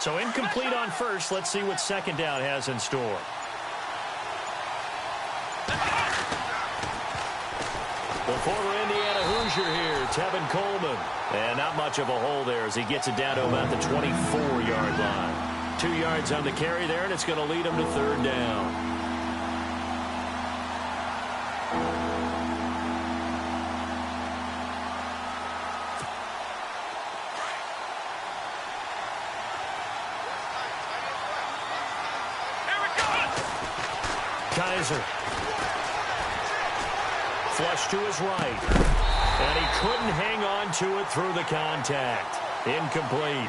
So incomplete on first. Let's see what second down has in store. The former Indiana Hoosier here, Tevin Coleman. And not much of a hole there as he gets it down to about the 24-yard line. 2 yards on the carry there, and it's going to lead him to third down. Kaiser. Flush to his right. And he couldn't hang on to it through the contact. Incomplete.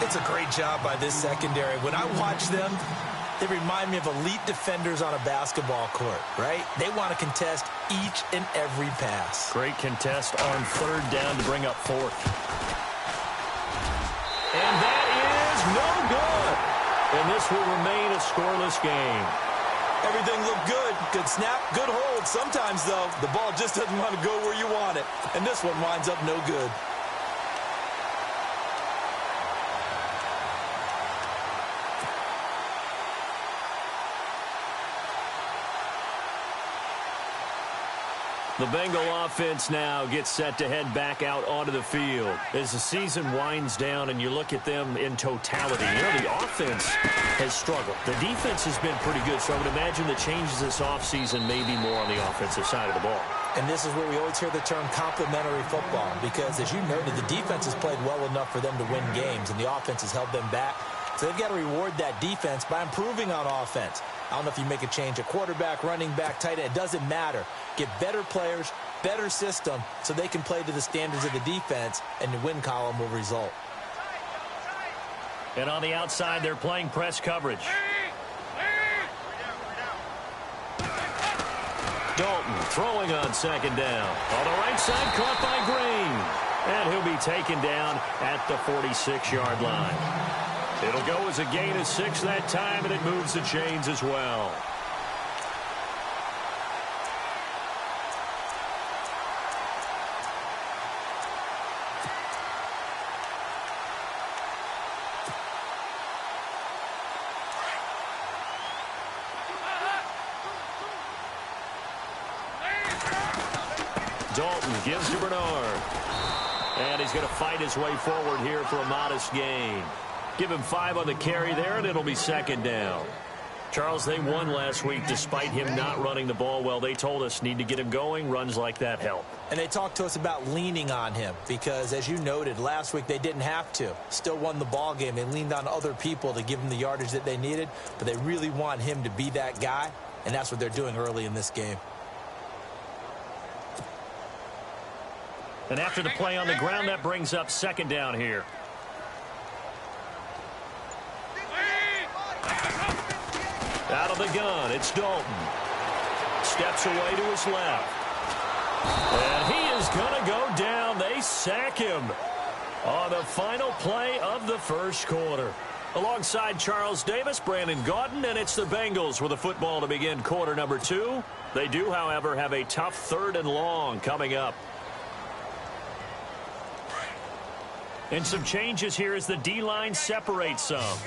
It's a great job by this secondary. When I watch them, they remind me of elite defenders on a basketball court, right? They want to contest each and every pass. Great contest on third down to bring up fourth. And that is no good. And this will remain a scoreless game. Everything looked good. Good snap, good hold. Sometimes, though, the ball just doesn't want to go where you want it. And this one winds up no good. The Bengal offense now gets set to head back out onto the field. As the season winds down and you look at them in totality, you know, the offense has struggled. The defense has been pretty good, so I would imagine the changes this offseason may be more on the offensive side of the ball. And this is where we always hear the term complementary football because, as you noted, the defense has played well enough for them to win games, and the offense has held them back. So they've got to reward that defense by improving on offense. I don't know if you make a change at quarterback, running back, tight end. It doesn't matter. Get better players, better system, so they can play to the standards of the defense, and the win column will result. And on the outside, they're playing press coverage. Dalton throwing on second down. On the right side, caught by Green. And he'll be taken down at the 46-yard line. It'll go as a gain of 6 that time, and it moves the chains as well. Dalton gives to Bernard. And he's going to fight his way forward here for a modest gain. Give him 5 on the carry there, and it'll be second down. Charles, they won last week despite him not running the ball well. They told us need to get him going. Runs like that help. And they talked to us about leaning on him because, as you noted, last week they didn't have to. Still won the ball game. They leaned on other people to give them the yardage that they needed, but they really want him to be that guy, and that's what they're doing early in this game. And after the play on the ground, that brings up second down here. Out of the gun, it's Dalton. Steps away to his left. And he is going to go down. They sack him on the final play of the first quarter. Alongside Charles Davis, Brandon Gaudin, and it's the Bengals with a football to begin quarter number 2. They do, however, have a tough 3rd and long coming up. And some changes here as the D-line separates some.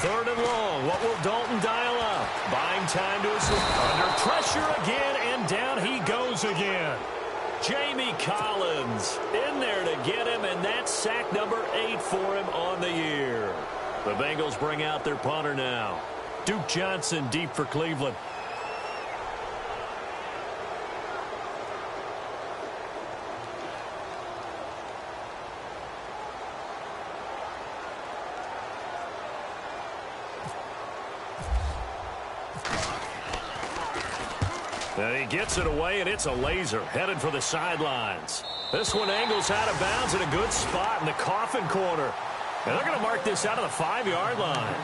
3rd and long. What will Dalton dial up? Buying time to his left. Under pressure again, and down he goes again. Jamie Collins in there to get him, and that's sack number 8 for him on the year. The Bengals bring out their punter now. Duke Johnson deep for Cleveland. And he gets it away, and it's a laser headed for the sidelines. This one angles out of bounds in a good spot in the coffin corner. And they're going to mark this out of the 5-yard line.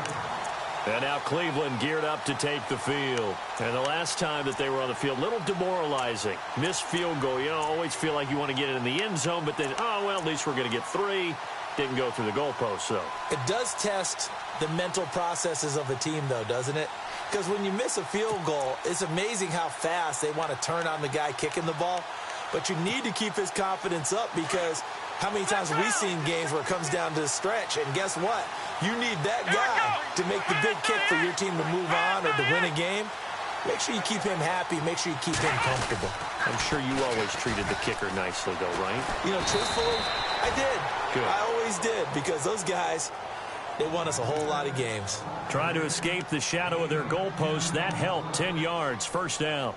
And now Cleveland geared up to take the field. And the last time that they were on the field, a little demoralizing. Missed field goal. You know, always feel like you want to get it in the end zone, but then, oh, well, at least we're going to get 3. Didn't go through the goalpost, though. It does test the mental processes of a team, though, doesn't it? Because when you miss a field goal, it's amazing how fast they want to turn on the guy kicking the ball. But you need to keep his confidence up because How many times have we seen games where it comes down to the stretch, and guess what? You need that guy to make the big kick for your team to move on or to win a game. Make sure you keep him happy. Make sure you keep him comfortable. I'm sure you always treated the kicker nicely, though, right? You know, truthfully, I did. Good. I always did, because those guys, they won us a whole lot of games. Trying to escape the shadow of their goalpost. That helped. 10 yards, first down.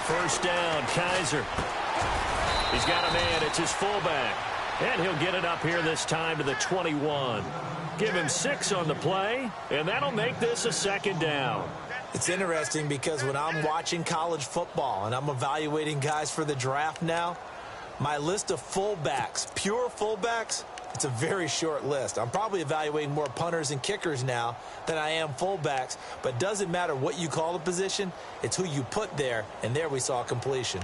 First down, Kaiser. He's got a man. It's his fullback. And he'll get it up here this time to the 21. Give him 6 on the play, and that'll make this a second down. It's interesting because when I'm watching college football and I'm evaluating guys for the draft now, my list of fullbacks, pure fullbacks, it's a very short list. I'm probably evaluating more punters and kickers now than I am fullbacks, but it doesn't matter what you call the position, it's who you put there, and there we saw completion.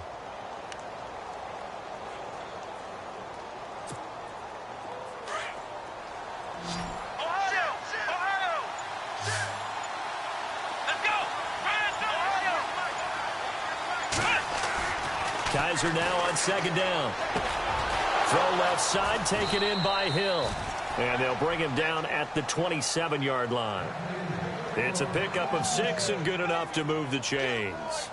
Kaiser now on second down. Throw left side, taken in by Hill. And they'll bring him down at the 27-yard line. It's a pickup of 6 and good enough to move the chains.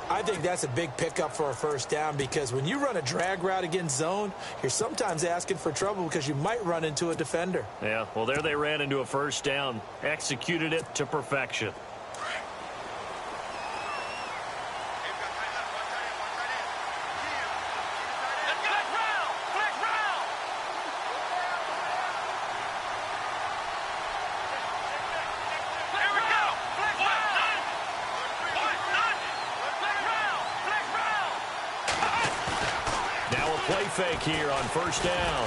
I think that's a big pickup for a first down, because when you run a drag route against zone, you're sometimes asking for trouble because you might run into a defender. Yeah, well, there they ran into a first down. Executed it to perfection. Play fake here on first down.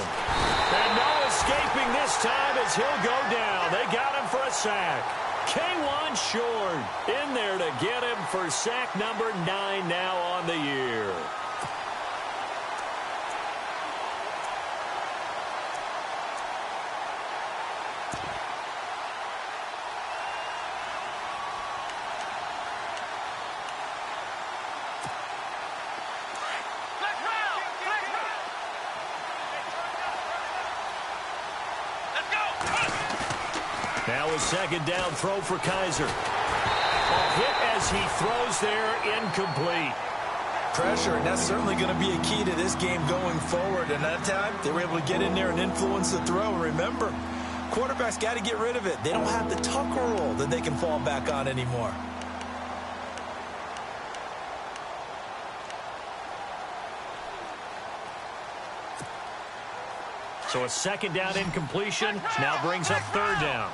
And no escaping this time as he'll go down. They got him for a sack. K1 Short in there to get him for sack number 9 now on the year. Now a second down throw for Kaiser. A hit as he throws there, incomplete. Pressure, and that's certainly going to be a key to this game going forward. And that time, they were able to get in there and influence the throw. Remember, quarterbacks got to get rid of it. They don't have the Tucker rule that they can fall back on anymore. So a second down incompletion now brings up third down.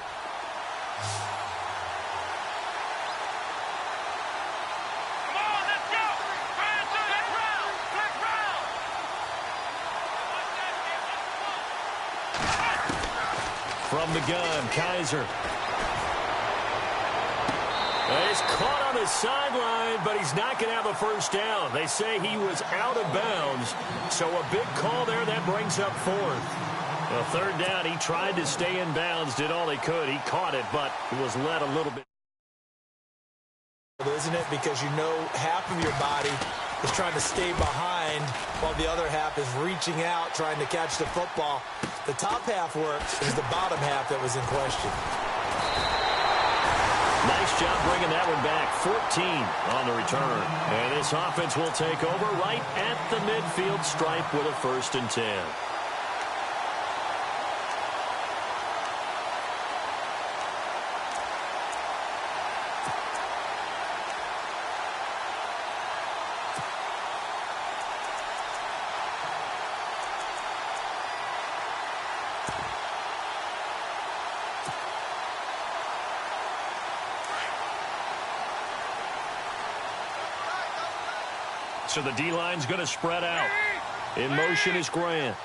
From the gun, Kaiser. He's caught on the sideline, but he's not going to have a first down. They say he was out of bounds, so a big call there that brings up fourth. Well, third down, he tried to stay in bounds, did all he could. He caught it, but it was led a little bit. Isn't it? Because you know half of your body is trying to stay behind while the other half is reaching out, trying to catch the football. The top half works. It was the bottom half that was in question. Nice job bringing that one back. 14 on the return. And this offense will take over right at the midfield stripe with a 1st and 10. So the D-line's going to spread out. In motion is Grant.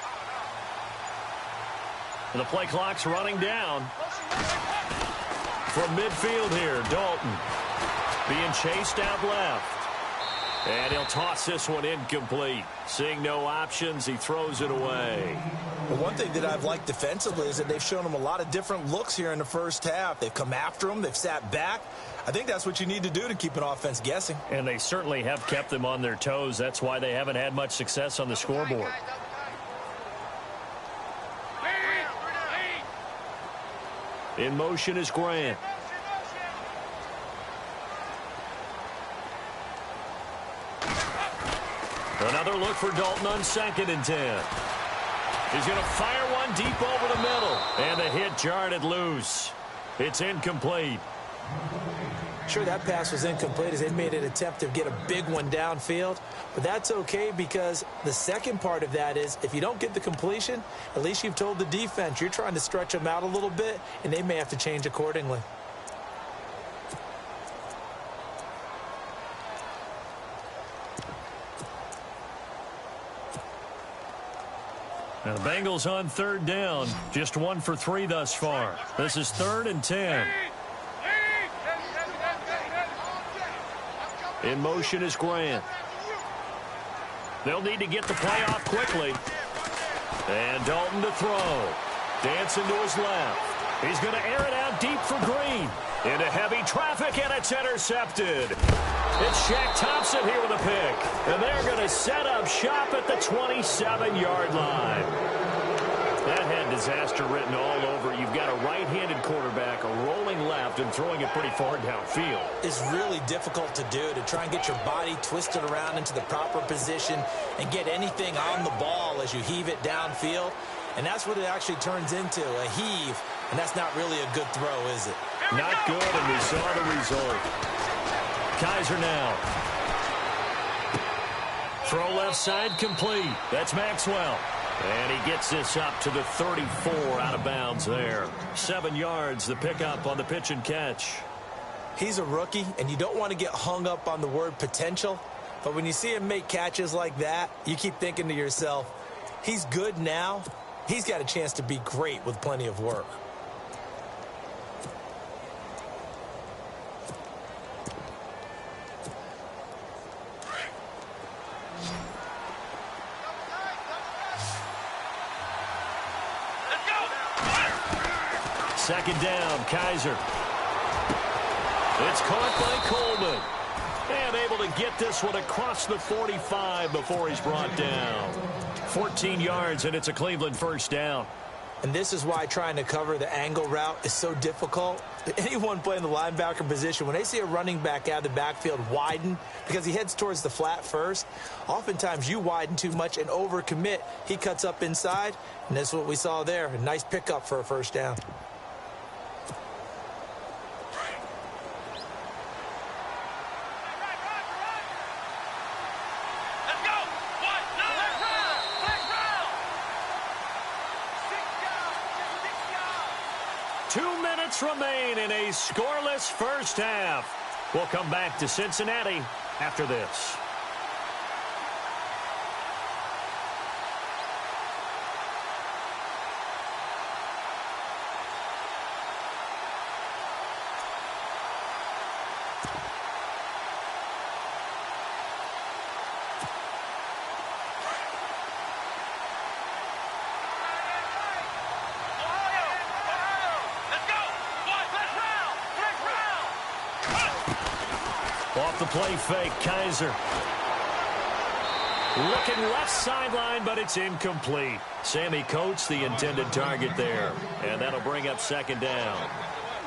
And the play clock's running down. From midfield here, Dalton. Being chased out left. And he'll toss this one incomplete. Seeing no options, he throws it away. Well, one thing that I've liked defensively is that they've shown him a lot of different looks here in the first half. They've come after him. They've sat back. I think that's what you need to do to keep an offense guessing. And they certainly have kept them on their toes. That's why they haven't had much success on the scoreboard. In motion is Grant. Another look for Dalton on 2nd and 10. He's going to fire one deep over the middle. And the hit jarred it loose. It's incomplete. Sure, that pass was incomplete as they made an attempt to get a big one downfield. But that's okay because the second part of that is if you don't get the completion, at least you've told the defense you're trying to stretch them out a little bit, and they may have to change accordingly. Now the Bengals on 3rd down. Just 1 for 3 thus far. This is 3rd and 10. In motion is Grant. They'll need to get the play off quickly. And Dalton to throw. Dancing to his left. He's going to air it out deep for Green. Into heavy traffic, and it's intercepted. It's Shaq Thompson here with a pick. And they're going to set up shop at the 27-yard line. That had disaster written all over. You've got a right-handed quarterback, a rolling left, and throwing it pretty far downfield. It's really difficult to do, to try and get your body twisted around into the proper position and get anything on the ball as you heave it downfield. And that's what it actually turns into, a heave. And that's not really a good throw, is it? Not good, and we saw the result. Kaiser now. Throw left side complete. That's Maxwell. And he gets this up to the 34 out of bounds there. 7 yards, the pickup on the pitch and catch. He's a rookie, and you don't want to get hung up on the word potential. But when you see him make catches like that, you keep thinking to yourself, he's good now. He's got a chance to be great with plenty of work. Second down, Kaiser. It's caught by Coleman. And able to get this one across the 45 before he's brought down. 14 yards, and it's a Cleveland first down. And this is why trying to cover the angle route is so difficult. Anyone playing the linebacker position, when they see a running back out of the backfield widen because he heads towards the flat first, oftentimes you widen too much and overcommit. He cuts up inside, and that's what we saw there. A nice pickup for a first down. Remain in a scoreless first half. We'll come back to Cincinnati after this. Off the play fake, Kaiser. Looking left sideline, but it's incomplete. Sammy Coates, the intended target there. And that'll bring up second down.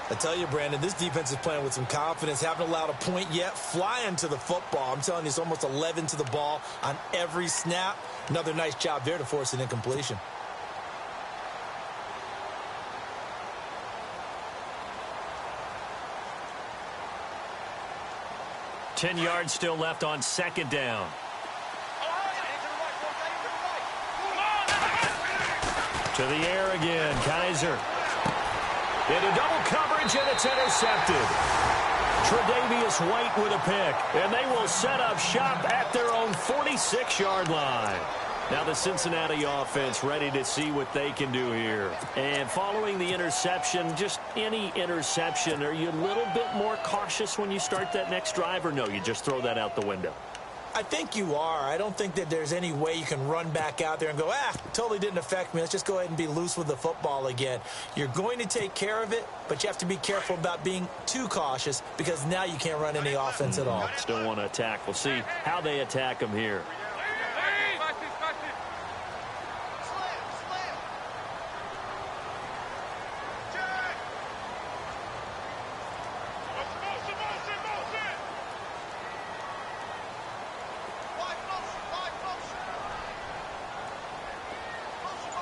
I tell you, Brandon, this defense is playing with some confidence. Haven't allowed a point yet. Flying to the football. I'm telling you, it's almost 11 to the ball on every snap. Another nice job there to force an incompletion. Ten yards still left on second down. To the air again, Kaiser. Into double coverage, and it's intercepted. Tre'Davious White with a pick, and they will set up shop at their own 46-yard line. Now the Cincinnati offense ready to see what they can do here. And following the interception, just any interception, are you a little bit more cautious when you start that next drive, or no, you just throw that out the window? I think you are. I don't think that there's any way you can run back out there and go, totally didn't affect me. Let's just go ahead and be loose with the football again. You're going to take care of it, but you have to be careful about being too cautious because now you can't run any offense at all. Still want to attack. We'll see how they attack them here.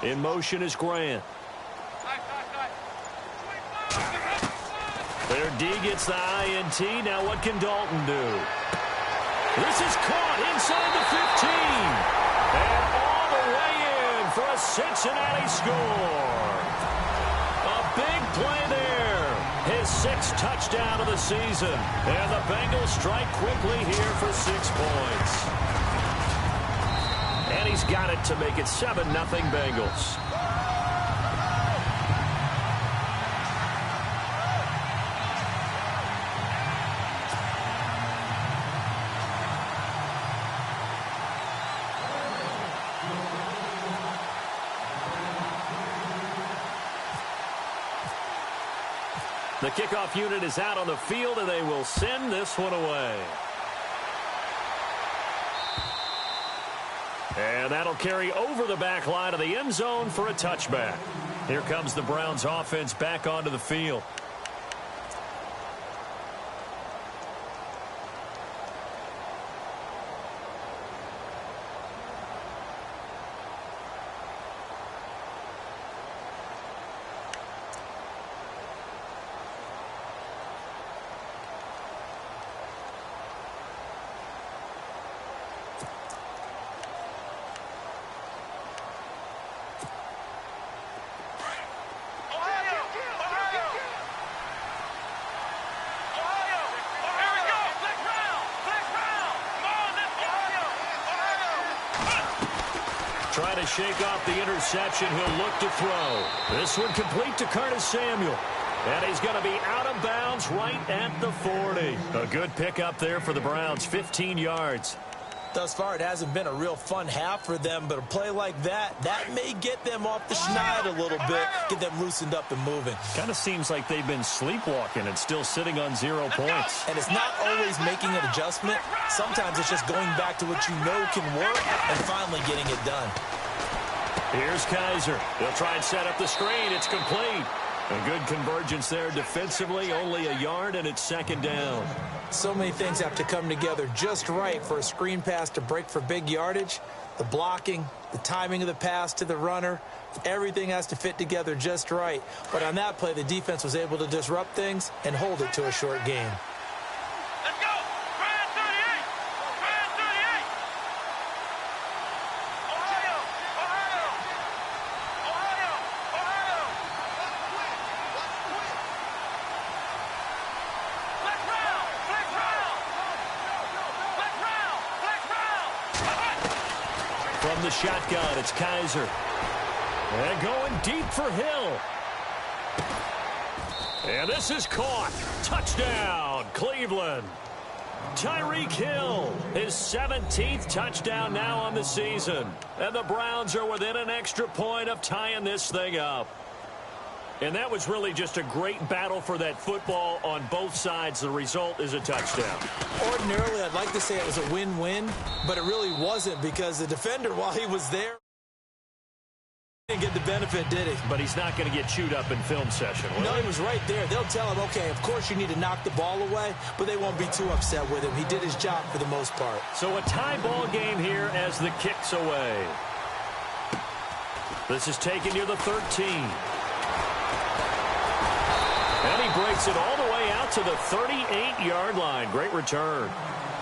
In motion is Grant. Their D gets the INT. Now what can Dalton do? This is caught inside the 15. And all the way in for a Cincinnati score. A big play there. His 6th touchdown of the season. And the Bengals strike quickly here for 6 points. And he's got it to make it 7-0 Bengals. The kickoff unit is out on the field, and they will send this one away. And that'll carry over the back line of the end zone for a touchback. Here comes the Browns offense back onto the field. Trying to shake off the interception. He'll look to throw. This one complete to Curtis Samuel. And he's going to be out of bounds right at the 40. A good pickup there for the Browns, 15 yards. Thus far, it hasn't been a real fun half for them, but a play like that may get them off the schneid a little bit, get them loosened up and moving. Kind of seems like they've been sleepwalking and still sitting on 0 points. And it's not always making an adjustment. Sometimes it's just going back to what you know can work and finally getting it done. Here's Kaiser. They'll try and set up the screen. It's complete. A good convergence there defensively, only a yard, and it's 2nd down. So many things have to come together just right for a screen pass to break for big yardage. The blocking, the timing of the pass to the runner, everything has to fit together just right. But on that play, the defense was able to disrupt things and hold it to a short gain. Let's go! Brand 38! Brand 38! Ohio! Ohio! Ohio! Ohio! Flex round! Flex round! Flex round! Flex round! From the shotgun, it's Kaiser. And going deep for Hill. And this is caught. Touchdown, Cleveland. Tyreek Hill, his 17th touchdown now on the season. And the Browns are within an extra point of tying this thing up. And that was really just a great battle for that football on both sides. The result is a touchdown. Ordinarily, I'd like to say it was a win-win, but it really wasn't because the defender, while he was there, didn't get the benefit, did he? But he's not going to get chewed up in film session, will No, he? he was right there. They'll tell him, okay, of course you need to knock the ball away, but they won't be too upset with him. He did his job for the most part. So a tie ball game here as the kick's away. This is taken near the 13. And he breaks it all the way out to the 38-yard line. Great return.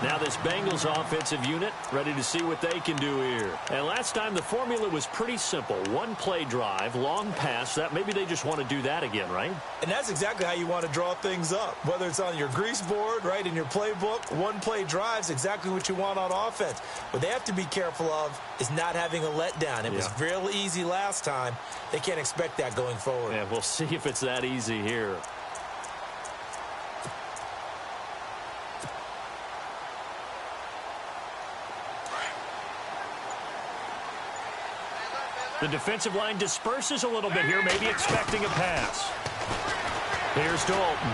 Now this Bengals offensive unit ready to see what they can do here. And last time the formula was pretty simple. One play drive, long pass. That maybe they just want to do that again, right? And that's exactly how you want to draw things up. Whether it's on your grease board, right, in your playbook, one play drive is exactly what you want on offense. What they have to be careful of is not having a letdown. It was real easy last time. They can't expect that going forward. Yeah, we'll see if it's that easy here. The defensive line disperses a little bit here, maybe expecting a pass. Here's Dalton.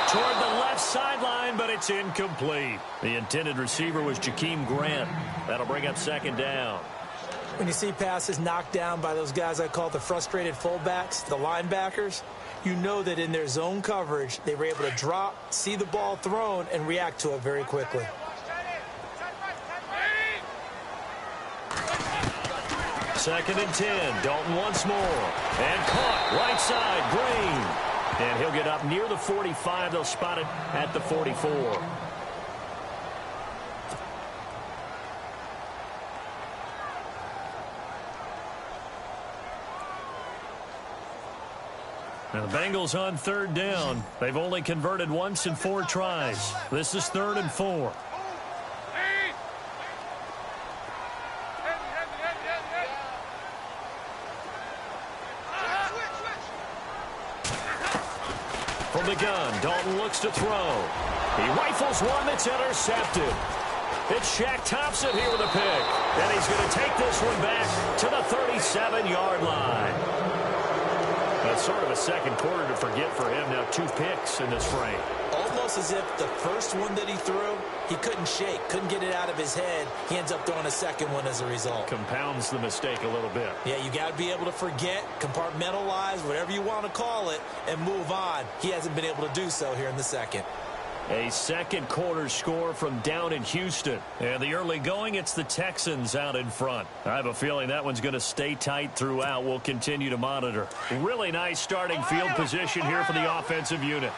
Toward the left sideline, but it's incomplete. The intended receiver was Jakeem Grant. That'll bring up second down. When you see passes knocked down by those guys I call the frustrated fullbacks, the linebackers, you know that in their zone coverage, they were able to drop, see the ball thrown, and react to it very quickly. Second and 10. Dalton once more. And caught. Right side. Green. And he'll get up near the 45. They'll spot it at the 44. Now the Bengals on third down. They've only converted once in 4 tries. This is 3rd and 4. From the gun, Dalton looks to throw. He rifles one that's intercepted. It's Shaq Thompson here with a pick. And he's going to take this one back to the 37-yard line. That's sort of a second quarter to forget for him. Now 2 picks in this frame. Almost as if the first one that he threw, he couldn't shake, couldn't get it out of his head. He ends up throwing a second one as a result. Compounds the mistake a little bit. Yeah, you got to be able to forget, compartmentalize, whatever you want to call it, and move on. He hasn't been able to do so here in the second. A second quarter score from down in Houston. And the early going, it's the Texans out in front. I have a feeling that one's going to stay tight throughout. We'll continue to monitor. Really nice starting field position here for the offensive unit.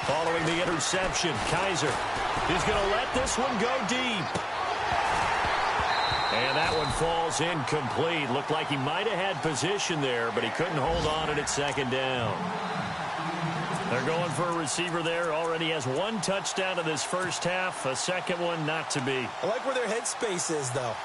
Following the interception, Kaiser is going to let this one go deep. And that one falls incomplete. Looked like he might have had position there, but he couldn't hold on and it's second down. They're going for a receiver there. Already has 1 touchdown in this first half. A second one not to be. I like where their headspace is, though.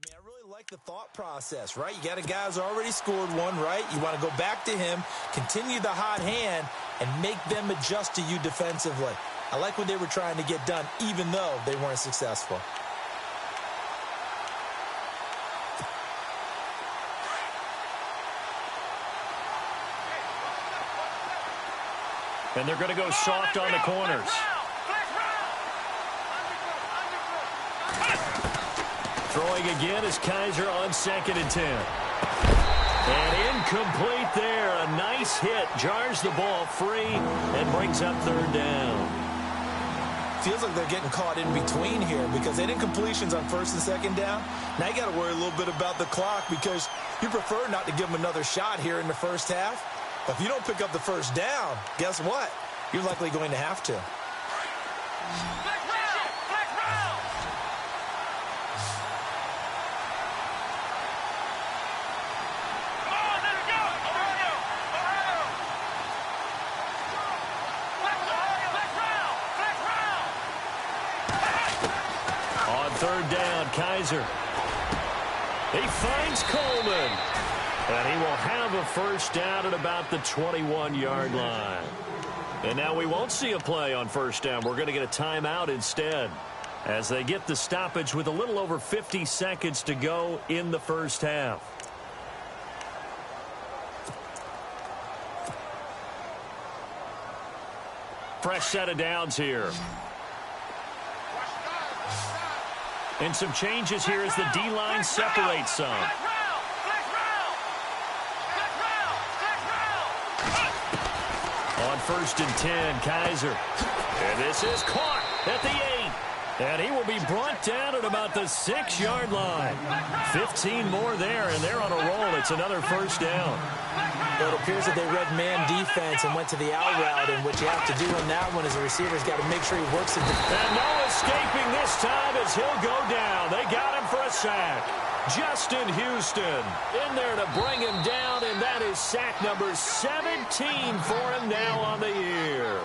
I really like the thought process, right? You got a guy who's already scored one, right? You want to go back to him, continue the hot hand, and make them adjust to you defensively. I like what they were trying to get done, even though they weren't successful. And they're going to go soft on the corners. Throwing again is Kaiser on 2nd and 10. And incomplete there. A nice hit. Jars the ball free and brings up 3rd down. Feels like they're getting caught in between here because they did incompletions on 1st and 2nd down. Now you got to worry a little bit about the clock because you prefer not to give them another shot here in the first half. But if you don't pick up the 1st down, guess what? You're likely going to have to. On 3rd down, Kaiser. He finds Coleman. And he will have a 1st down at about the 21-yard line. And now we won't see a play on 1st down. We're going to get a timeout instead as they get the stoppage with a little over 50 seconds to go in the first half. Fresh set of downs here. And some changes here as the D-line separates some. On 1st and 10, Kaiser. And this is caught at the 8. And he will be brought down at about the 6-yard line. 15 more there, and they're on a roll. It's another first down. Well, it appears that they read man defense and went to the out route, and what you have to do on that one is the receiver's got to make sure he works it. And no escaping this time as he'll go down. They got him for a sack. Justin Houston in there to bring him down, and that is sack number 17 for him now on the year.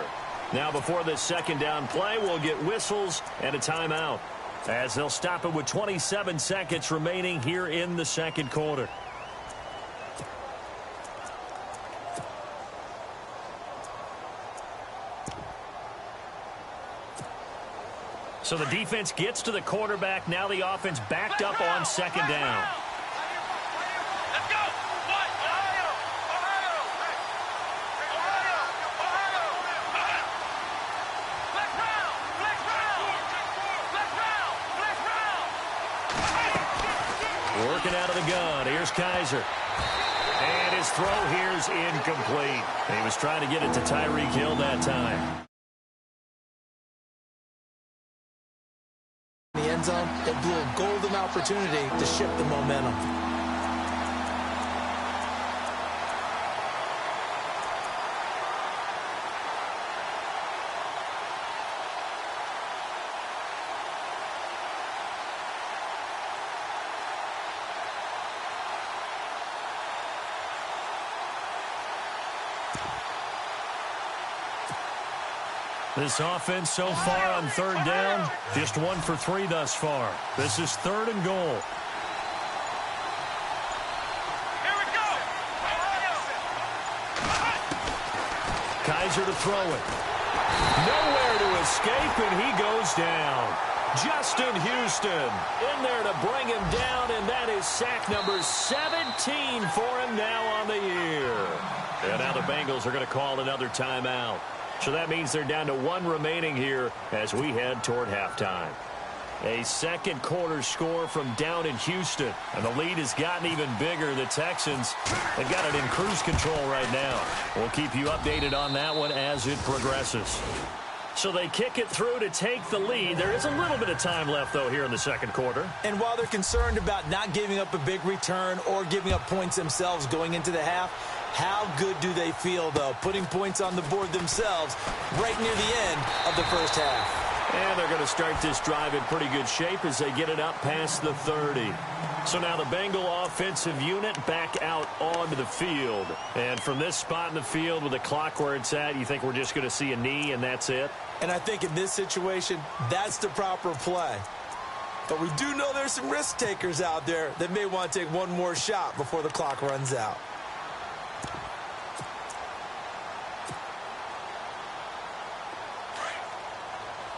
Now, before this second down play, we'll get whistles and a timeout as they'll stop it with 27 seconds remaining here in the second quarter. So the defense gets to the quarterback. Now the offense backed up on second down. Let's go. Working out of the gun. Here's Kaiser. And his throw here is incomplete. He was trying to get it to Tyreek Hill that time. The end zone, it blew a golden opportunity to shift the momentum. This offense so far on third down, just 1 for 3 thus far. This is 3rd and goal. Here we go. Kaiser to throw it. Nowhere to escape, and he goes down. Justin Houston in there to bring him down, and that is sack number 17 for him now on the year. And now the Bengals are going to call another timeout. So that means they're down to 1 remaining here as we head toward halftime. A second quarter score from down in Houston. And the lead has gotten even bigger. The Texans have got it in cruise control right now. We'll keep you updated on that one as it progresses. So they kick it through to take the lead. There is a little bit of time left, though, here in the second quarter. And while they're concerned about not giving up a big return or giving up points themselves going into the half, how good do they feel, though, putting points on the board themselves right near the end of the first half? And they're going to start this drive in pretty good shape as they get it up past the 30. So now the Bengal offensive unit back out onto the field. And from this spot in the field with the clock where it's at, you think we're just going to see a knee and that's it? And I think in this situation, that's the proper play. But we do know there's some risk takers out there that may want to take one more shot before the clock runs out.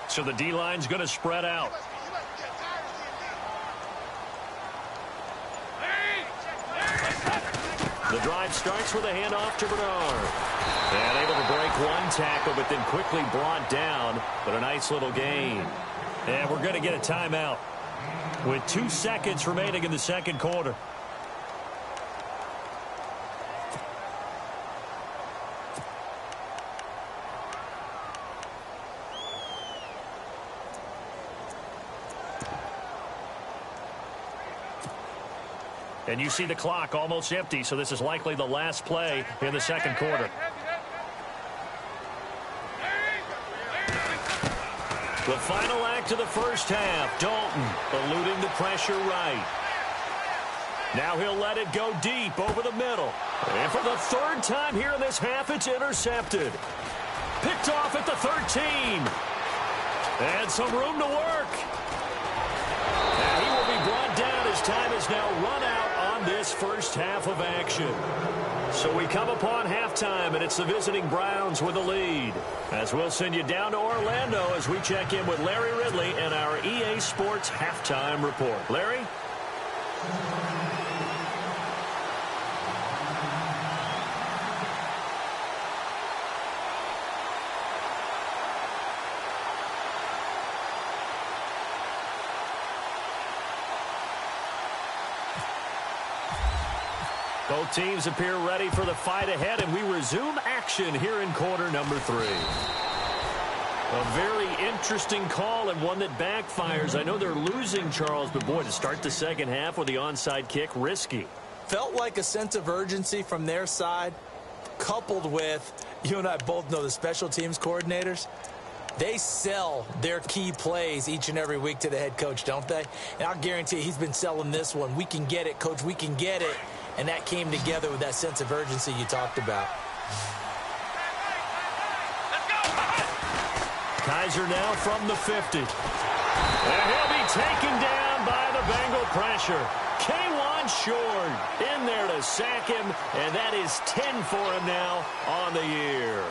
So the D-line's going to spread out. The drive starts with a handoff to Bernard. And able to break one tackle, but then quickly brought down. But a nice little gain. And we're going to get a timeout with 2 seconds remaining in the second quarter. And you see the clock almost empty, so this is likely the last play in the second quarter. The final act of the first half. Dalton eluding the pressure right. Now he'll let it go deep over the middle. And for the 3rd time here in this half, it's intercepted. Picked off at the 13. And some room to work. And he will be brought down as time is now run out on this first half of action. So we come upon halftime, and it's the visiting Browns with the lead. As we'll send you down to Orlando as we check in with Larry Ridley and our EA Sports Halftime Report. Larry? Both teams appear ready for the fight ahead, and we resume action here in quarter number 3. A very interesting call and one that backfires. I know they're losing, Charles, but boy, to start the second half with the onside kick, risky. Felt like a sense of urgency from their side, coupled with, you and I both know the special teams coordinators, they sell their key plays each and every week to the head coach, don't they? And I'll guarantee you he's been selling this one. We can get it, coach, we can get it. And that came together with that sense of urgency you talked about. Kaiser now from the 50. And he'll be taken down by the Bengal pressure. K1 short in there to sack him, and that is 10 for him now on the year.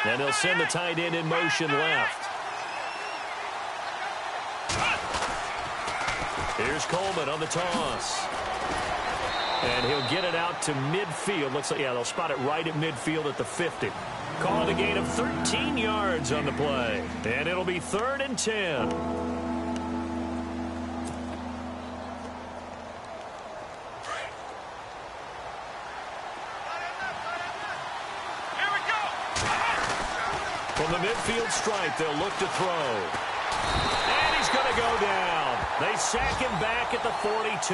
And they'll send the tight end in motion left. Here's Coleman on the toss. And he'll get it out to midfield. Looks like, yeah, they'll spot it right at midfield at the 50. Calling a gain of 13 yards on the play. And it'll be 3rd and 10. From the midfield stripe, they'll look to throw. And he's going to go down. They sack him back at the 42.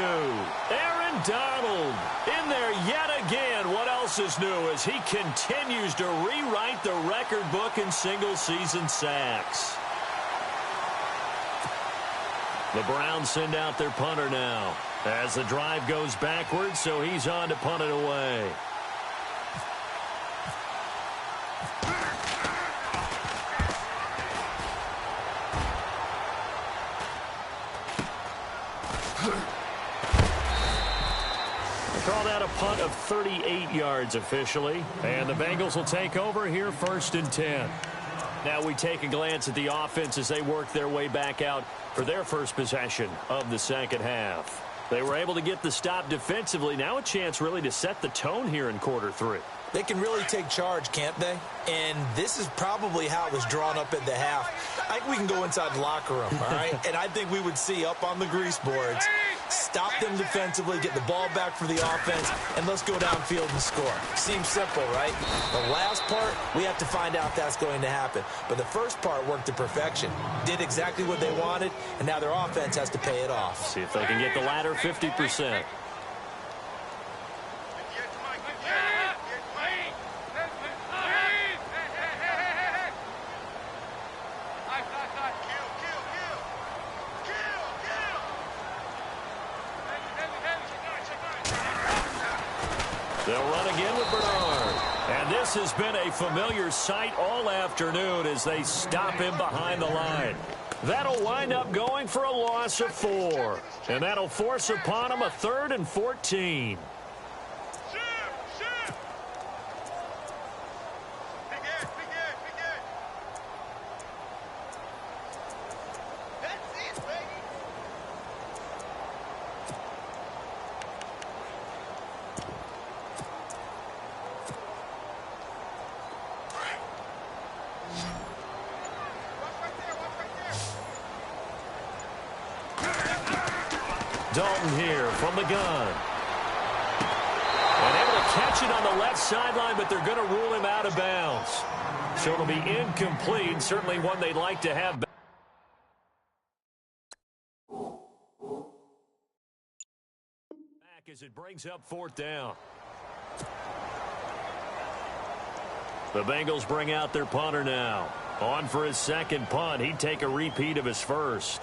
Aaron Donald in there yet again. What else is new as he continues to rewrite the record book in single-season sacks. The Browns send out their punter now as the drive goes backwards, so he's on to punt it away. Call that a punt of 38 yards officially. And the Bengals will take over here 1st and 10. Now we take a glance at the offense as they work their way back out for their first possession of the second half. They were able to get the stop defensively. Now a chance really to set the tone here in quarter 3. They can really take charge, can't they? And this is probably how it was drawn up at the half. I think we can go inside the locker room, all right? And I think we would see up on the grease boards, stop them defensively, get the ball back for the offense, and let's go downfield and score. Seems simple, right? The last part, we have to find out if that's going to happen. But the first part worked to perfection. Did exactly what they wanted, and now their offense has to pay it off. See if they can get the latter 50%. They'll run again with Bernard. And this has been a familiar sight all afternoon as they stop him behind the line. That'll wind up going for a loss of 4. And that'll force upon him a 3rd and 14. Dalton here from the gun. And able to catch it on the left sideline, but they're going to rule him out of bounds. So it'll be incomplete, certainly one they'd like to have back as it brings up 4th down. The Bengals bring out their punter now. On for his second punt. He'd take a repeat of his first.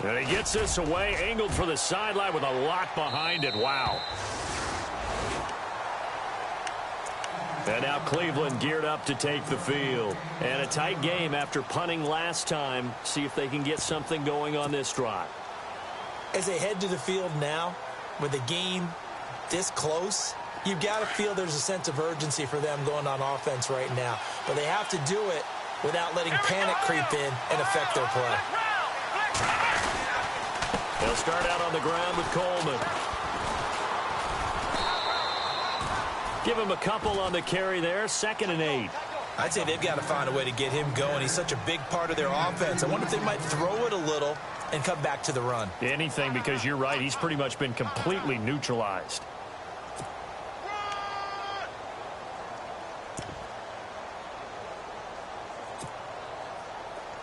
And he gets this away, angled for the sideline with a lot behind it. Wow. And now Cleveland geared up to take the field. And a tight game after punting last time. See if they can get something going on this drive. As they head to the field now, with the game this close, you've got to feel there's a sense of urgency for them going on offense right now. But they have to do it without letting panic creep in and affect their play. They'll start out on the ground with Coleman. Give him a couple on the carry there, 2nd and 8. I'd say they've got to find a way to get him going. He's such a big part of their offense. I wonder if they might throw it a little and come back to the run. Anything, because you're right. He's pretty much been completely neutralized.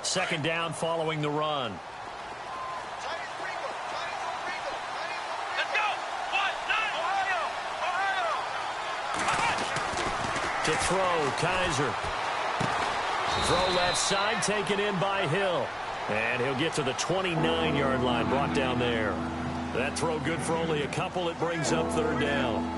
Second down following the run. To throw, Kaiser. Throw left side, taken in by Hill. And he'll get to the 29-yard line, brought down there. That throw good for only a couple. It brings up 3rd down.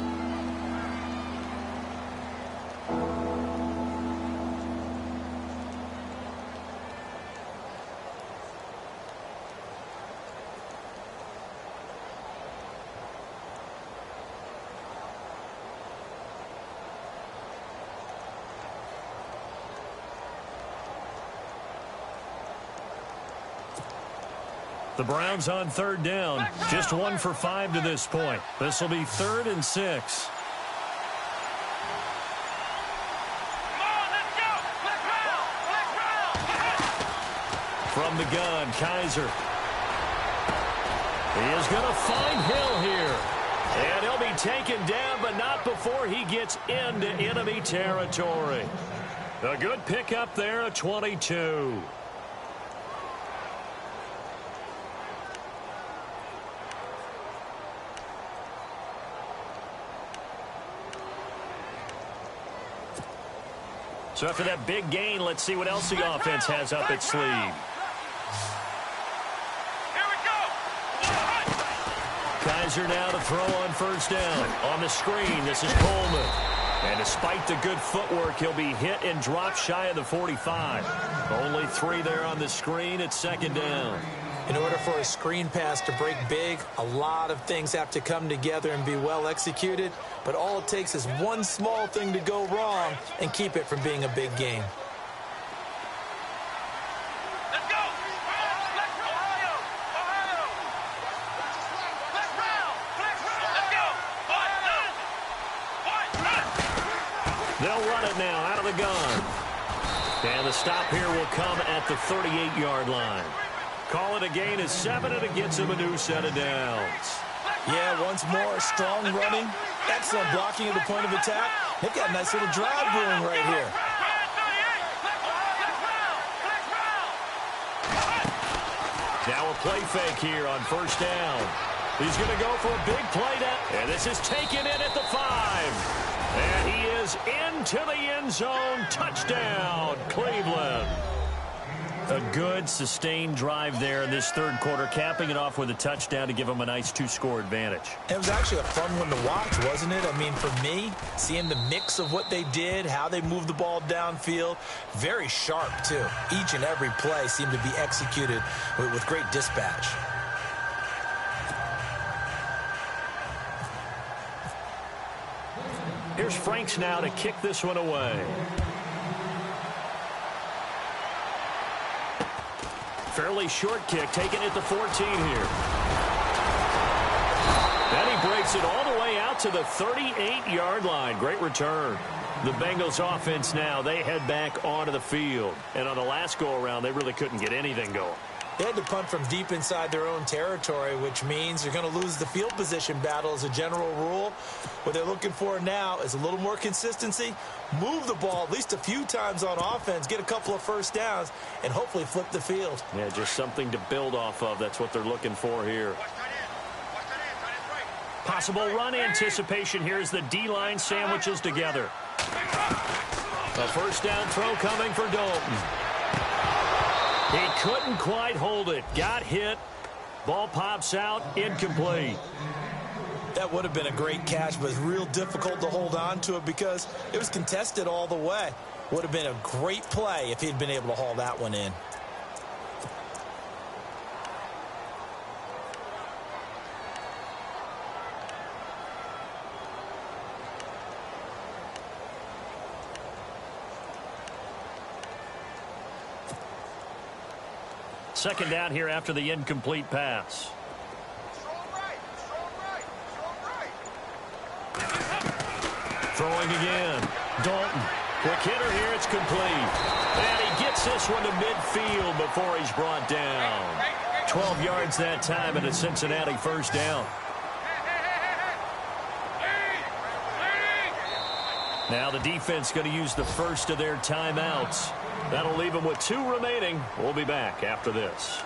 The Browns on 3rd down. Just 1 for 5 to this point. This will be 3rd and 6. From the gun, Kaiser. He is going to find Hill here. And he'll be taken down, but not before he gets into enemy territory. A good pickup there, a 22. So after that big gain, let's see what else the offense has up its sleeve. Here we go. Kaiser now to throw on 1st down. On the screen, this is Coleman. And despite the good footwork, he'll be hit and dropped shy of the 45. Only 3 there on the screen at 2nd down. In order for a screen pass to break big, a lot of things have to come together and be well executed. But all it takes is one small thing to go wrong and keep it from being a big game. Let's go. Let's go. Ohio. Let's round. Let's go. They'll run it now out of the gun. And the stop here will come at the 38-yard line. Call it a gain of 7, and it gets him a new set of downs. Yeah, once more, strong running, excellent blocking at the point of attack. They've got a nice little drive brewing right here. Now a play fake here on 1st down. He's going to go for a big play down. And this is taken in at the 5. And he is into the end zone. Touchdown, Cleveland. A good, sustained drive there in this 3rd quarter, capping it off with a touchdown to give them a nice 2-score advantage. It was actually a fun one to watch, wasn't it? I mean, for me, seeing the mix of what they did, how they moved the ball downfield, very sharp, too. Each and every play seemed to be executed with great dispatch. Here's Franks now to kick this one away. Fairly short kick, taken at the 14 here. And he breaks it all the way out to the 38-yard line. Great return. The Bengals offense now, they head back onto the field. And on the last go-around, they really couldn't get anything going. They had to punt from deep inside their own territory, which means you're going to lose the field position battle as a general rule. What they're looking for now is a little more consistency, move the ball at least a few times on offense, get a couple of 1st downs, and hopefully flip the field. Yeah, just something to build off of. That's what they're looking for here. Possible run anticipation here as the D-line sandwiches together. A 1st down throw coming for Dalton. He couldn't quite hold it. Got hit. Ball pops out. Incomplete. That would have been a great catch, but it's real difficult to hold on to it because it was contested all the way. Would have been a great play if he'd been able to haul that one in. Second down here after the incomplete pass. Throwing again. Dalton. Quick hitter here. It's complete. And he gets this one to midfield before he's brought down. 12 yards that time and a Cincinnati first down. Now the defense going to use the first of their timeouts. That'll leave them with 2 remaining. We'll be back after this.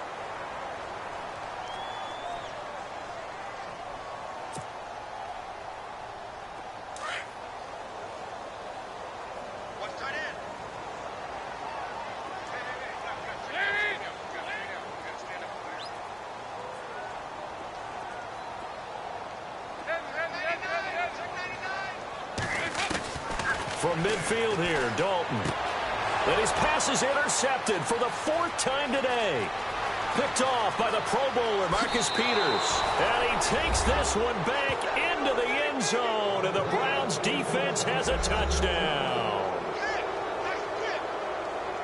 From midfield here, Dalton. And his pass is intercepted for the 4th time today. Picked off by the Pro Bowler, Marcus Peters. And he takes this one back into the end zone. And the Browns defense has a touchdown.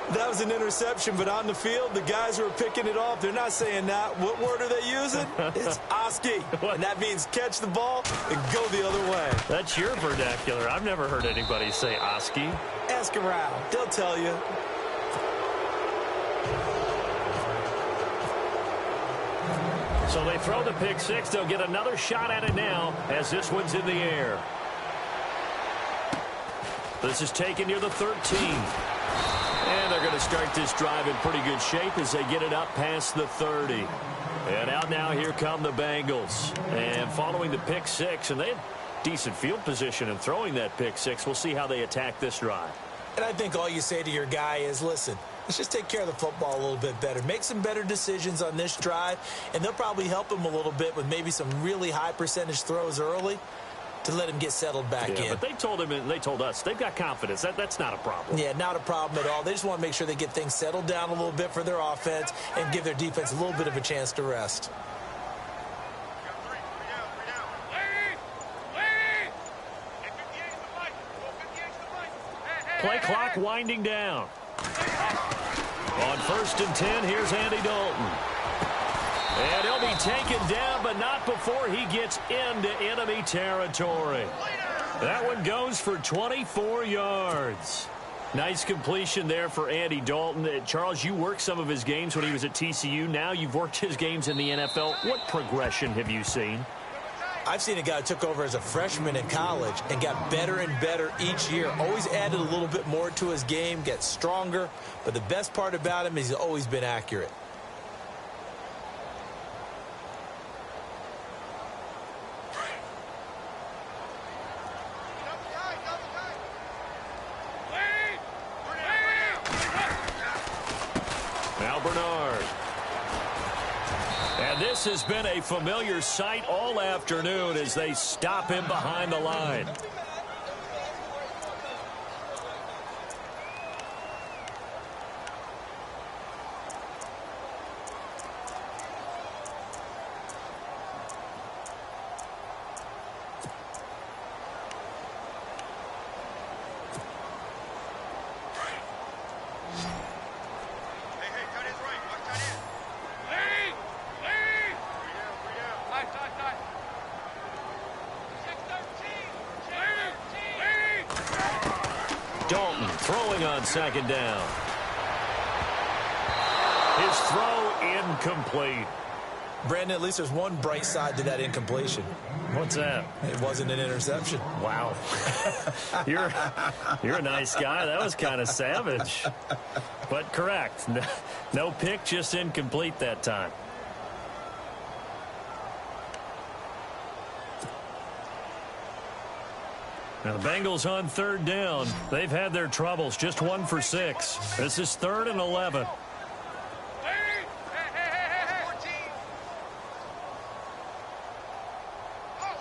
That was an interception, but on the field, the guys who are picking it off, they're not saying that. What word are they using? It's Oski. And that means catch the ball and go the other way. That's your vernacular. I've never heard anybody say Oski. Ask around. They'll tell you. So they throw the pick six. They'll get another shot at it now as this one's in the air. This is taken near the 13. And they're going to start this drive in pretty good shape as they get it up past the 30. And out now, here come the Bengals. And following the pick six, and they had decent field position in throwing that pick six. We'll see how they attack this drive. And I think all you say to your guy is, listen, let's just take care of the football a little bit better. Make some better decisions on this drive, and they'll probably help him a little bit with maybe some really high percentage throws early to let him get settled back in. But they told him, and they told us, they've got confidence. That's not a problem. Yeah, not a problem at all. They just want to make sure they get things settled down a little bit for their offense and give their defense a little bit of a chance to rest. Play clock winding down. On 1st and 10, here's Andy Dalton. And he'll be taken down, but not before he gets into enemy territory. That one goes for 24 yards. Nice completion there for Andy Dalton. Charles, you worked some of his games when he was at TCU. Now you've worked his games in the NFL. What progression have you seen? I've seen a guy who took over as a freshman in college and got better and better each year. Always added a little bit more to his game, gets stronger. But the best part about him is he's always been accurate. This has been a familiar sight all afternoon as they stop him behind the line. Dalton throwing on 2nd down. His throw incomplete. Brandon, at least there's one bright side to that incompletion. What's that? It wasn't an interception. Wow. You're a nice guy. That was kind of savage. But correct. No pick, just incomplete that time. Now the Bengals on 3rd down. They've had their troubles. Just 1 for 6. This is 3rd and 11. Oh,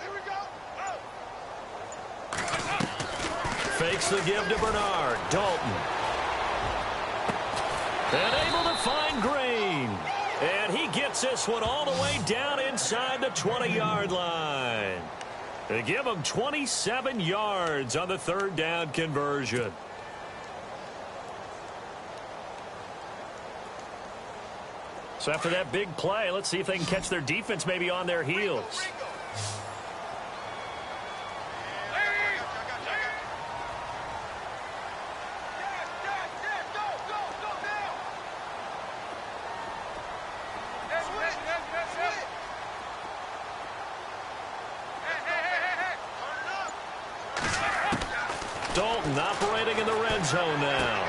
here we go. fakes the give to Bernard. Dalton. And able to find Green. And he gets this one all the way down inside the 20-yard line. They give him 27 yards on the third down conversion. So after that big play, let's see if they can catch their defense maybe on their heels. Dalton operating in the red zone now.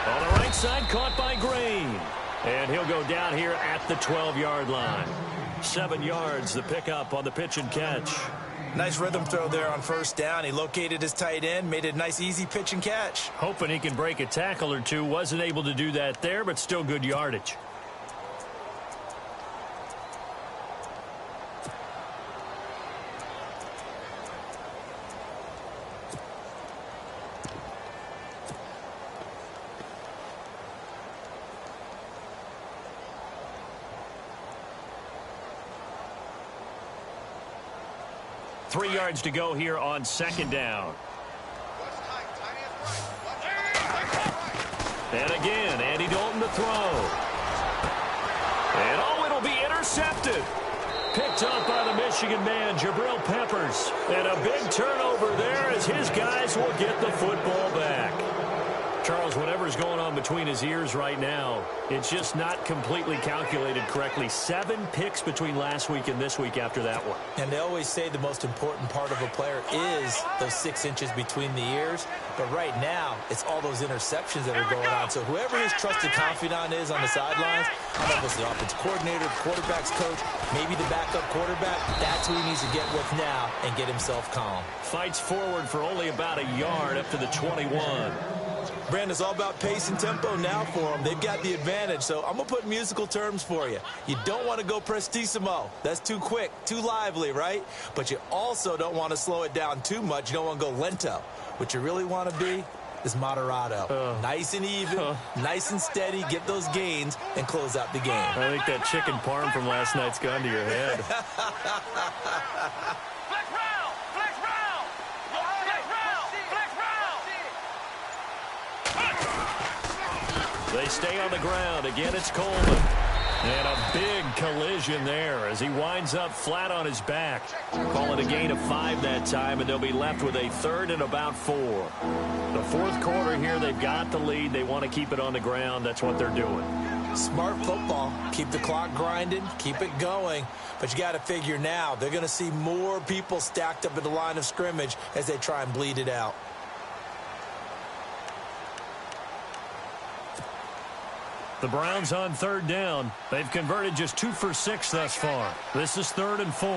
On the right side, caught by Green. And he'll go down here at the 12-yard line. 7 yards, the pickup on the pitch and catch. Nice rhythm throw there on first down. He located his tight end, made it a nice, easy pitch and catch. Hoping he can break a tackle or two. Wasn't able to do that there, but still good yardage. Three yards to go here on second down. And again, Andy Dalton to throw. And oh, it'll be intercepted. Picked up by the Michigan man, Jabril Peppers. And a big turnover there as his guys will get the football back. Charles, whatever's going on between his ears right now, it's just not completely calculated correctly. 7 picks between last week and this week after that one. And they always say the most important part of a player is those 6 inches between the ears. But right now, it's all those interceptions that are going on. So whoever his trusted confidant is on the sidelines, I don't know if it's the offensive coordinator, the quarterback's coach, maybe the backup quarterback, that's who he needs to get with now and get himself calm. Fights forward for only about a yard up to the 21. Brandon, it's all about pace and tempo now for them. They've got the advantage, so I'm going to put musical terms for you. You don't want to go prestissimo. That's too quick, too lively, right? But you also don't want to slow it down too much. You don't want to go lento. What you really want to be is moderato. Nice and even, nice and steady, get those gains, and close out the game. I think that chicken parm from last night's gone to your head. They stay on the ground. Again, it's Coleman. And a big collision there as he winds up flat on his back. Call it a gain of 5 that time, and they'll be left with a third and about 4. The fourth quarter here, they've got the lead. They want to keep it on the ground. That's what they're doing. Smart football. Keep the clock grinding. Keep it going. But you got to figure now, they're going to see more people stacked up at the line of scrimmage as they try and bleed it out. The Browns on third down. They've converted just 2 for 6 thus far. This is 3rd and 4.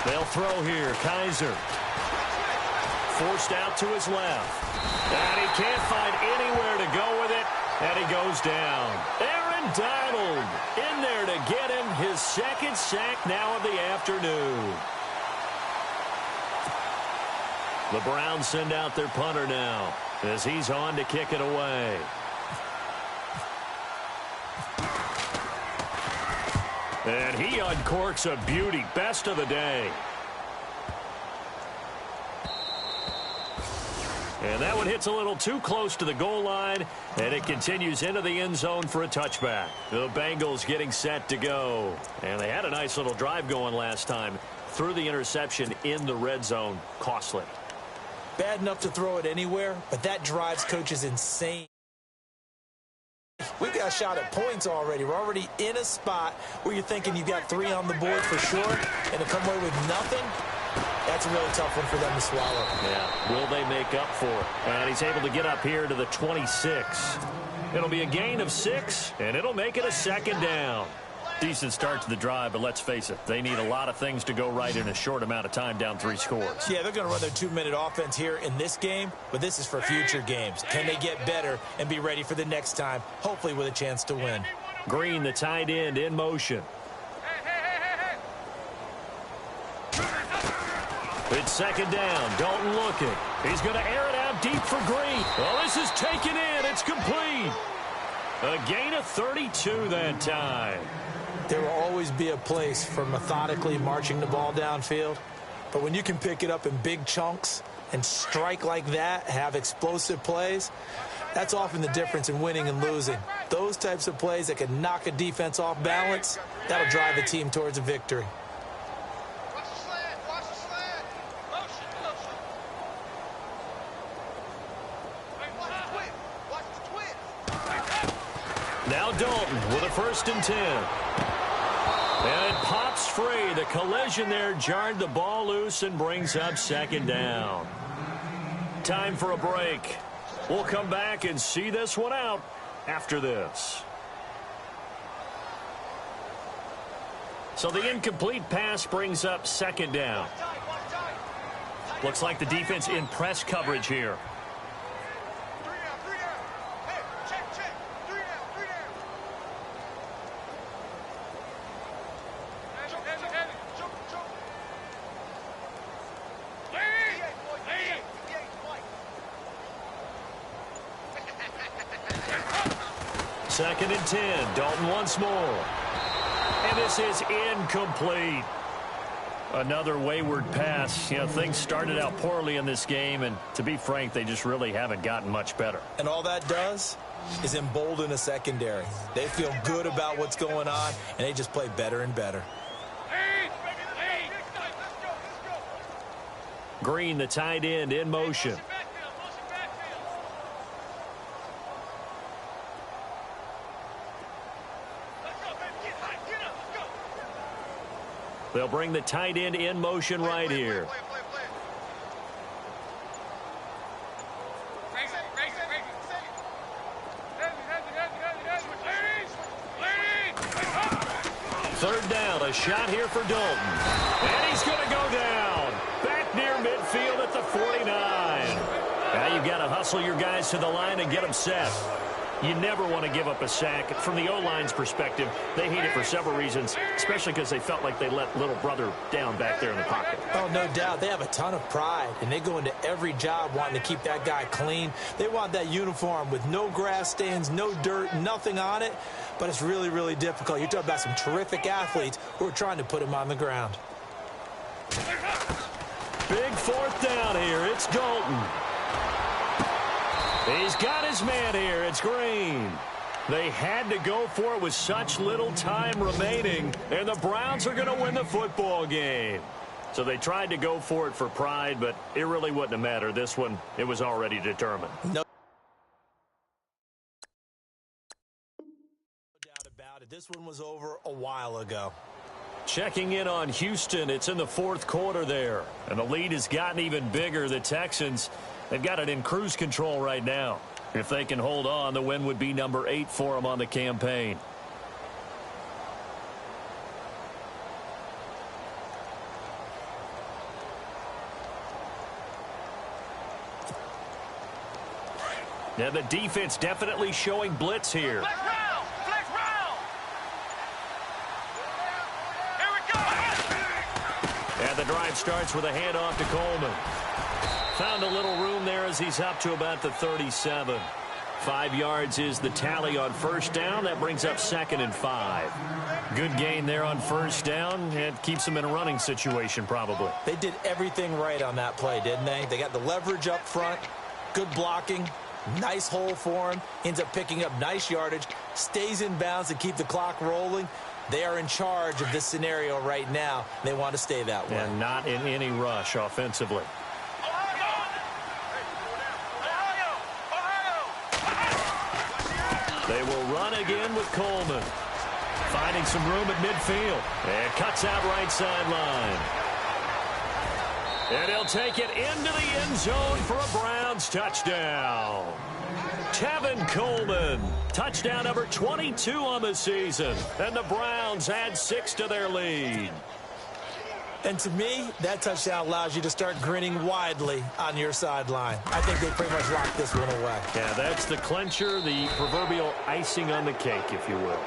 They'll throw here. Kaiser. Forced out to his left. And he can't find anywhere to go with it. And he goes down. Aaron Donald in there to get him his 2nd sack now of the afternoon. The Browns send out their punter now as he's on to kick it away. And he uncorks a beauty. Best of the day. And that one hits a little too close to the goal line, and it continues into the end zone for a touchback. The Bengals getting set to go. And they had a nice little drive going last time. Threw the interception in the red zone. Costly. Bad enough to throw it anywhere, but that drives coaches insane. We've got a shot at points already. We're already in a spot where you're thinking you've got 3 on the board for sure, and to come away with nothing, that's a really tough one for them to swallow. Yeah, will they make up for it? And he's able to get up here to the 26. It'll be a gain of 6, and it'll make it a 2nd down. Decent start to the drive, but let's face it, they need a lot of things to go right in a short amount of time down 3 scores. Yeah, they're going to run their 2-minute offense here in this game, but this is for future games. Can they get better and be ready for the next time, hopefully with a chance to win? Green, the tight end, in motion. It's second down. Dalton looking. He's going to air it out deep for Green. Well, this is taken in. It's complete. A gain of 32 that time. There will always be a place for methodically marching the ball downfield. But when you can pick it up in big chunks and strike like that, have explosive plays, that's often the difference in winning and losing. Those types of plays that can knock a defense off balance, that'll drive a team towards a victory. Now Dalton with a 1st and 10. And it pops free. The collision there jarred the ball loose and brings up second down. Time for a break. We'll come back and see this one out after this. So the incomplete pass brings up second down. Looks like the defense in press coverage here. Second and 10. Dalton once more. And this is incomplete. Another wayward pass. You know, things started out poorly in this game, and to be frank, they just really haven't gotten much better. And all that does is embolden a secondary. They feel good about what's going on, and they just play better and better. Green, the tight end, in motion. They'll bring the tight end in motion right here. Third down, a shot here for Dalton. And he's going to go down. Back near midfield at the 49. Now you've got to hustle your guys to the line and get them set. You never want to give up a sack. From the O-line's perspective, they hate it for several reasons, especially because they felt like they let little brother down back there in the pocket. Oh, no doubt. They have a ton of pride, and they go into every job wanting to keep that guy clean. They want that uniform with no grass stains, no dirt, nothing on it, but it's really, really difficult. You're talking about some terrific athletes who are trying to put him on the ground. Big 4th down here. It's Dalton. He's got his man here. It's Green. They had to go for it with such little time remaining, and the Browns are going to win the football game. So they tried to go for it for pride, but it really wouldn't have mattered. This one, it was already determined. No doubt about it. This one was over a while ago. Checking in on Houston. It's in the 4th quarter there, and the lead has gotten even bigger. The Texans, they've got it in cruise control right now. If they can hold on, the win would be number 8 for them on the campaign. Now the defense definitely showing blitz here. Flex round! Flex round! Here we go! And the drive starts with a handoff to Coleman. Found a little room there as he's up to about the 37. 5 yards is the tally on 1st down. That brings up 2nd and 5. Good gain there on 1st down. It keeps them in a running situation probably. They did everything right on that play, didn't they? They got the leverage up front, good blocking, nice hole for him, ends up picking up nice yardage, stays in bounds to keep the clock rolling. They are in charge of this scenario right now. They want to stay that way. And not in any rush offensively. They will run again with Coleman. Finding some room at midfield. And cuts out right sideline. And he'll take it into the end zone for a Browns touchdown. Tevin Coleman, touchdown number 22 on the season. And the Browns add 6 to their lead. And to me, that touchdown allows you to start grinning widely on your sideline. I think they pretty much locked this one away. Yeah, that's the clincher, the proverbial icing on the cake, if you will.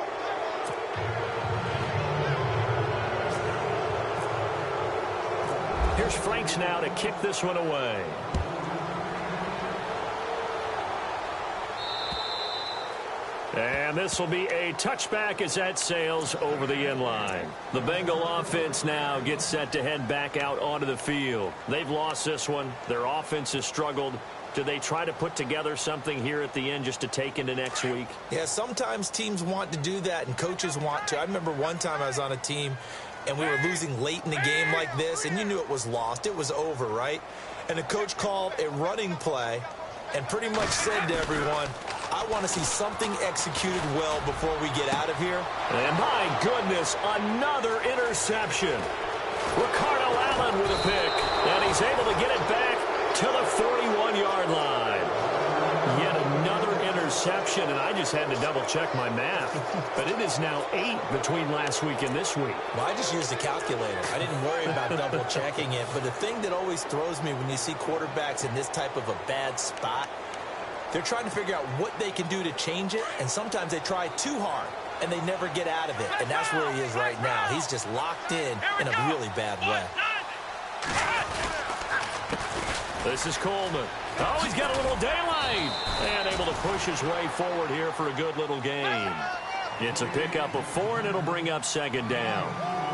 Here's Franks now to kick this one away. And this will be a touchback as that sails over the end line. The Bengal offense now gets set to head back out onto the field. They've lost this one. Their offense has struggled. Do they try to put together something here at the end just to take into next week? Yeah, sometimes teams want to do that and coaches want to. I remember one time I was on a team and we were losing late in the game like this, and you knew it was lost. It was over, right? And the coach called a running play and pretty much said to everyone, I want to see something executed well before we get out of here. And my goodness, another interception. Ricardo Allen with a pick, and he's able to get it back to the 41-yard line. Yet another interception, and I just had to double-check my math. But it is now 8 between last week and this week. Well, I just used a calculator. I didn't worry about double-checking it. But the thing that always throws me when you see quarterbacks in this type of a bad spot, they're trying to figure out what they can do to change it, and sometimes they try too hard, and they never get out of it. And that's where he is right now. He's just locked in a really bad way. This is Coleman. Oh, he's got a little daylight. And able to push his way forward here for a good little gain. It's a pickup of 4, and it'll bring up second down.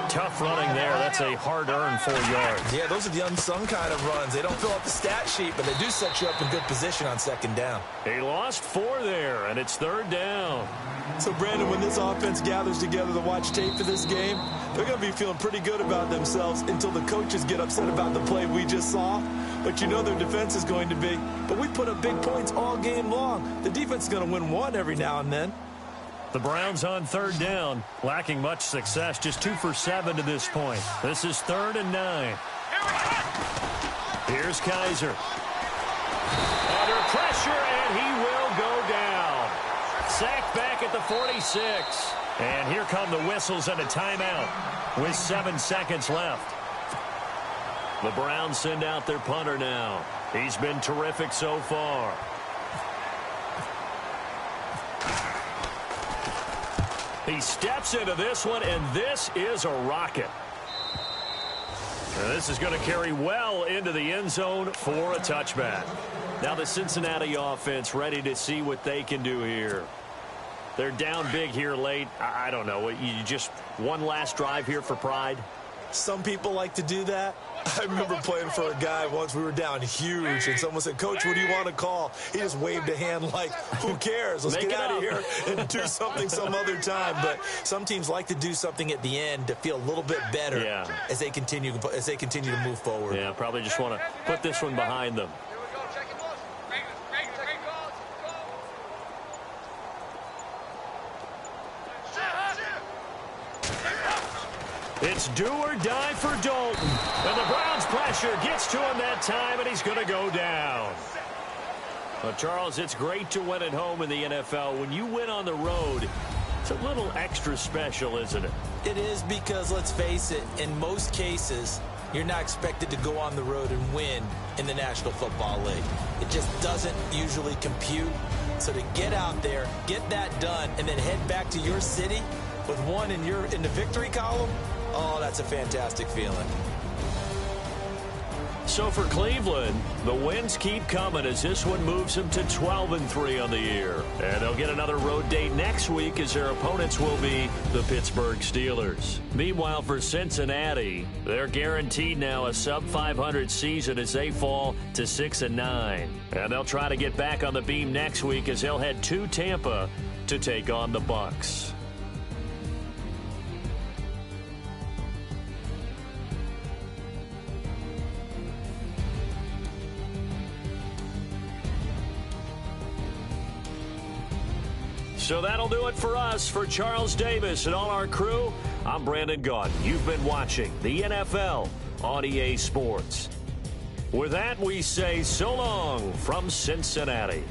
Tough running there. That's a hard-earned 4 yards. Yeah, those are the unsung kind of runs. They don't fill out the stat sheet, but they do set you up in good position on second down. He lost 4 there, and it's third down. So, Brandon, when this offense gathers together to watch tape for this game, they're going to be feeling pretty good about themselves until the coaches get upset about the play we just saw. But you know their defense is going to be. But we put up big points all game long. The defense is going to win one every now and then. The Browns on third down, lacking much success, just 2 for 7 to this point. This is 3rd and 9. Here's Kaiser. Under pressure, and he will go down. Sacked back at the 46. And here come the whistles and a timeout with 7 seconds left. The Browns send out their punter now. He's been terrific so far. He steps into this one, and this is a rocket. And this is going to carry well into the end zone for a touchback. Now the Cincinnati offense ready to see what they can do here. They're down big here late. I don't know. You just one last drive here for pride? Some people like to do that. I remember playing for a guy once. We were down huge, and someone said, Coach, what do you want to call? He just waved a hand like, who cares? Let's get out of here and do something some other time. But some teams like to do something at the end to feel a little bit better as they continue to move forward. Yeah, probably just want to put this one behind them. It's do or die for Dalton. And the Browns pressure gets to him that time, and he's going to go down. Well, Charles, it's great to win at home in the NFL. When you win on the road, it's a little extra special, isn't it? It is, because, let's face it, in most cases, you're not expected to go on the road and win in the National Football League. It just doesn't usually compute. So to get out there, get that done, and then head back to your city with one in the victory column, oh, that's a fantastic feeling. So for Cleveland, the wins keep coming as this one moves them to 12-3 on the year. And they'll get another road date next week as their opponents will be the Pittsburgh Steelers. Meanwhile, for Cincinnati, they're guaranteed now a sub-500 season as they fall to 6-9. And they'll try to get back on the beam next week as they'll head to Tampa to take on the Bucs. So that'll do it for us. For Charles Davis and all our crew, I'm Brandon Gaudin. You've been watching the NFL on EA Sports. With that, we say so long from Cincinnati.